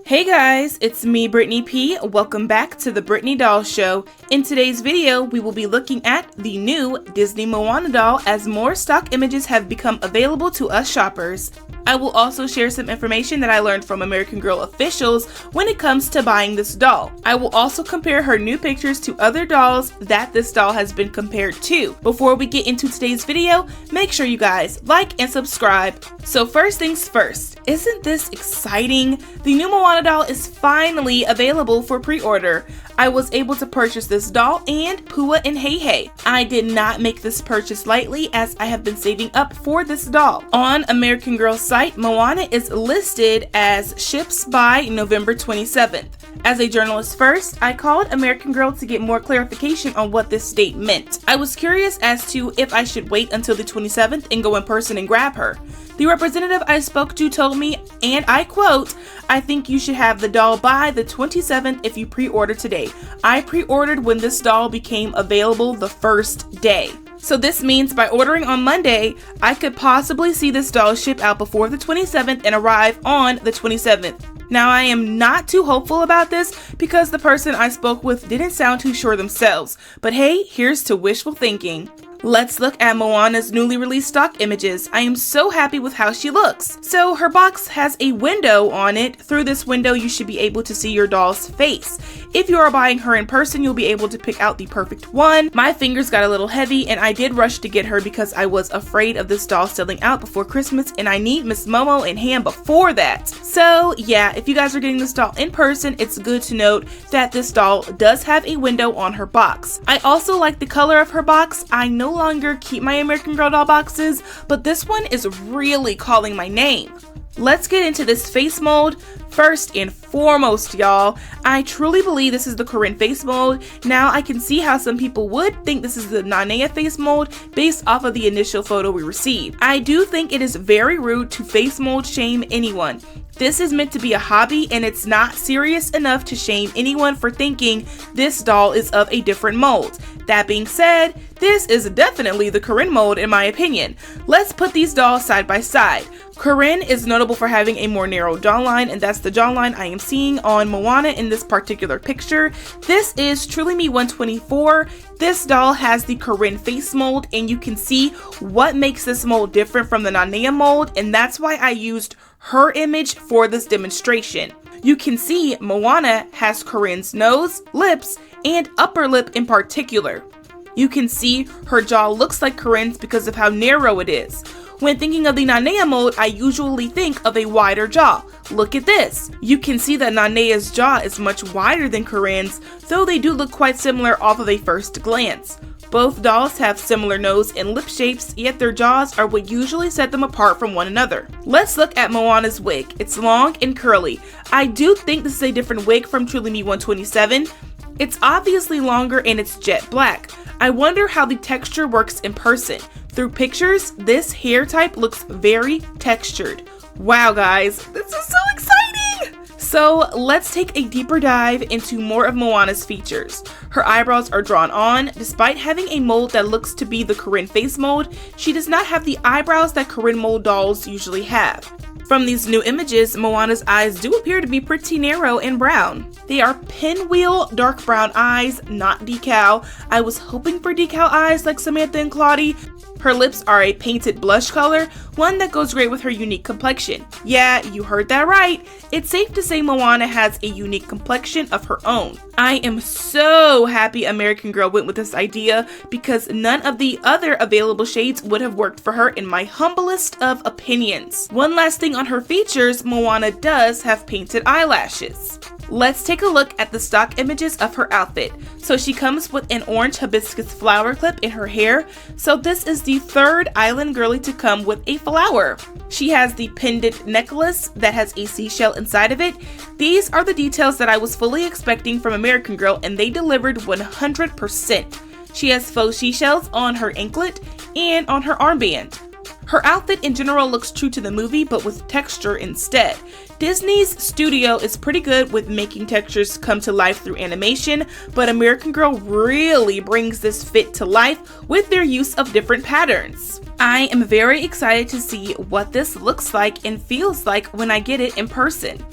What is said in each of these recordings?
Hey guys, it's me, Brittany P. Welcome back to the Brittany Doll Show. In today's video, we will be looking at the new Disney Moana doll as more stock images have become available to us shoppers. I will also share some information that I learned from American Girl officials when it comes to buying this doll. I will also compare her new pictures to other dolls that this doll has been compared to. Before we get into today's video, make sure you guys like and subscribe. So first things first, isn't this exciting? The new Moana doll is finally available for pre-order. I was able to purchase this doll and Pua and Hey Hey. I did not make this purchase lightly as I have been saving up for this doll. On American Girl's site, Moana is listed as ships by November 27th. As a journalist first, I called American Girl to get more clarification on what this date meant. I was curious as to if I should wait until the 27th and go in person and grab her. The representative I spoke to told me, and I quote, "I think you should have the doll by the 27th if you pre-order today. I pre-ordered when this doll became available the first day." So this means by ordering on Monday, I could possibly see this doll ship out before the 27th and arrive on the 27th. Now I am not too hopeful about this because the person I spoke with didn't sound too sure themselves, but hey, here's to wishful thinking. Let's look at Moana's newly released stock images. I am so happy with how she looks. So her box has a window on it. Through this window, you should be able to see your doll's face. If you are buying her in person, you'll be able to pick out the perfect one. My fingers got a little heavy and I did rush to get her because I was afraid of this doll selling out before Christmas and I need Miss Momo in hand before that. So yeah, if you guys are getting this doll in person, it's good to note that this doll does have a window on her box. I also like the color of her box. I no longer keep my American Girl doll boxes, but this one is really calling my name. Let's get into this face mold. First and foremost, y'all, I truly believe this is the Corinne face mold. Now I can see how some people would think this is the Nanea face mold based off of the initial photo we received. I do think it is very rude to face mold shame anyone. This is meant to be a hobby and it's not serious enough to shame anyone for thinking this doll is of a different mold. That being said, this is definitely the Corinne mold in my opinion. Let's put these dolls side by side. Corinne is notable for having a more narrow jawline, and that's the jawline I am seeing on Moana in this particular picture. This is Truly Me 124. This doll has the Corinne face mold, and you can see what makes this mold different from the Nanea mold, and that's why I used her image for this demonstration. You can see Moana has Corinne's nose, lips, and upper lip in particular. You can see her jaw looks like Corinne's because of how narrow it is. When thinking of the Nanea mold, I usually think of a wider jaw. Look at this. You can see that Nanea's jaw is much wider than Corinne's, though they do look quite similar off of a first glance. Both dolls have similar nose and lip shapes, yet their jaws are what usually set them apart from one another. Let's look at Moana's wig. It's long and curly. I do think this is a different wig from Truly Me 127. It's obviously longer and it's jet black. I wonder how the texture works in person. Through pictures, this hair type looks very textured. Wow guys, this is so exciting! So let's take a deeper dive into more of Moana's features. Her eyebrows are drawn on. Despite having a mold that looks to be the Corinne face mold, she does not have the eyebrows that Corinne mold dolls usually have. From these new images, Moana's eyes do appear to be pretty narrow and brown. They are pinwheel dark brown eyes, not decal. I was hoping for decal eyes like Samantha and Claudie. Her lips are a painted blush color, one that goes great with her unique complexion. Yeah, you heard that right. It's safe to say Moana has a unique complexion of her own. I am so happy American Girl went with this idea because none of the other available shades would have worked for her in my humblest of opinions. One last thing on her features, Moana does have painted eyelashes. Let's take a look at the stock images of her outfit. So she comes with an orange hibiscus flower clip in her hair. So this is the third island girly to come with a flower. She has the pendant necklace that has a seashell inside of it. These are the details that I was fully expecting from American Girl and they delivered 100%. She has faux seashells on her anklet and on her armband. Her outfit in general looks true to the movie, but with texture instead. Disney's studio is pretty good with making textures come to life through animation, but American Girl really brings this fit to life with their use of different patterns. I am very excited to see what this looks like and feels like when I get it in person.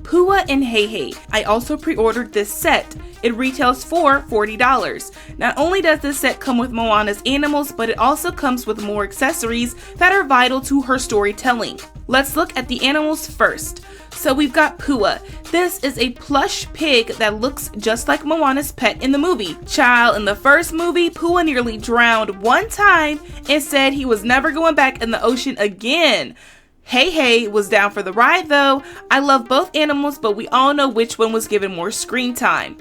Pua and Hei Hei. I also pre-ordered this set. It retails for $40. Not only does this set come with Moana's animals, but it also comes with more accessories that are vital to her storytelling. Let's look at the animals first. So we've got Pua. This is a plush pig that looks just like Moana's pet in the movie. Child, in the first movie, Pua nearly drowned one time and said he was never going back in the ocean again. Hei Hei was down for the ride though. I love both animals, but we all know which one was given more screen time.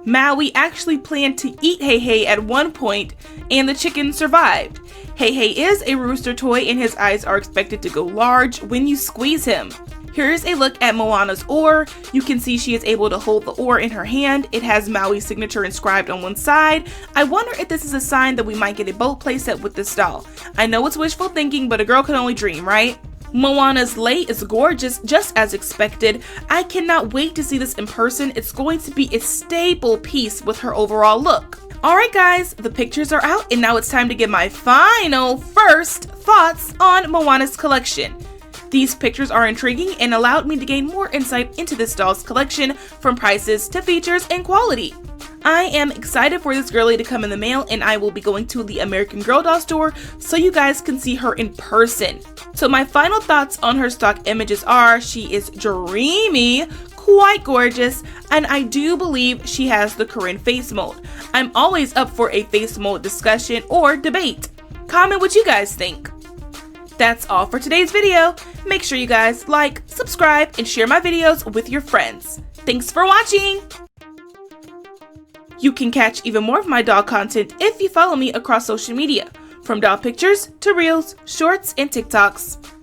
Maui actually planned to eat Hei Hei at one point, and the chicken survived. Hei Hei is a rooster toy, and his eyes are expected to go large when you squeeze him. Here's a look at Moana's oar. You can see she is able to hold the oar in her hand. It has Maui's signature inscribed on one side. I wonder if this is a sign that we might get a boat playset with this doll. I know it's wishful thinking, but a girl can only dream, right? Moana's lei is gorgeous, just as expected. I cannot wait to see this in person. It's going to be a staple piece with her overall look. Alright guys, the pictures are out, and now it's time to give my final first thoughts on Moana's collection. These pictures are intriguing and allowed me to gain more insight into this doll's collection, from prices to features and quality. I am excited for this girlie to come in the mail, and I will be going to the American Girl doll store so you guys can see her in person. So my final thoughts on her stock images are, she is dreamy, quite gorgeous, and I do believe she has the Korean face mold. I'm always up for a face mold discussion or debate. Comment what you guys think. That's all for today's video. Make sure you guys like, subscribe, and share my videos with your friends. Thanks for watching! You can catch even more of my doll content if you follow me across social media, from doll pictures to reels, shorts, and TikToks.